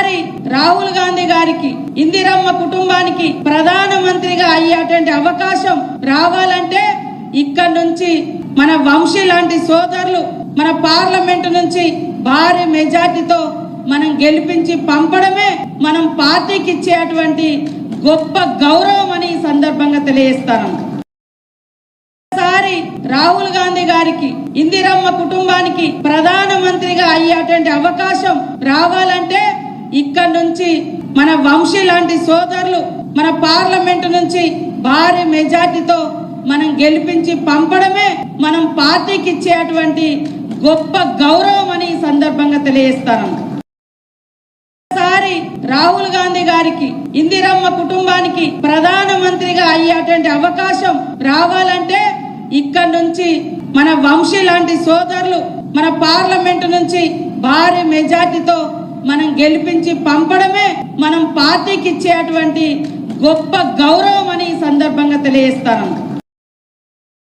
ఒకసారి రాహుల్ గాంధీ గారికి ఇందిరమ్మ కుటుంబానికి ప్రధానమంత్రిగా అయ్యేటువంటి అవకాశం రావాలంటే ఇక్కడ నుంచి మన వంశీ లాంటి సోదరులు మన పార్లమెంటు నుంచి భారీ మెజార్టీతో మనం గెలిపించి పంపడమే మనం పార్టీకి ఇచ్చేటువంటి గొప్ప గౌరవం అని ఈ సందర్భంగా తెలియజేస్తాను. ఒకసారి రాహుల్ గాంధీ గారికి ఇందిరమ్మ కుటుంబానికి ప్రధానమంత్రిగా అయ్యేటువంటి అవకాశం రావాలంటే ఇక్కడ నుంచి మన వంశీ లాంటి సోదరులు మన పార్లమెంటు నుంచి భారీ మెజార్టీతో మనం గెలిపించి పంపడమే మనం పార్టీకి ఇచ్చేటువంటి గొప్ప గౌరవం అని ఈ సందర్భంగా తెలియజేస్తాను. ఒకసారి రాహుల్ గాంధీ గారికి ఇందిరమ్మ కుటుంబానికి ప్రధానమంత్రిగా అయ్యేటువంటి అవకాశం రావాలంటే ఇక్కడ నుంచి మన వంశీ లాంటి సోదరులు మన పార్లమెంటు నుంచి భారీ మెజార్టీతో మనం గెలిపించి పంపడమే మనం పార్టీకి ఇచ్చేటువంటి గొప్ప గౌరవం అని ఈ సందర్భంగా తెలియజేస్తాను.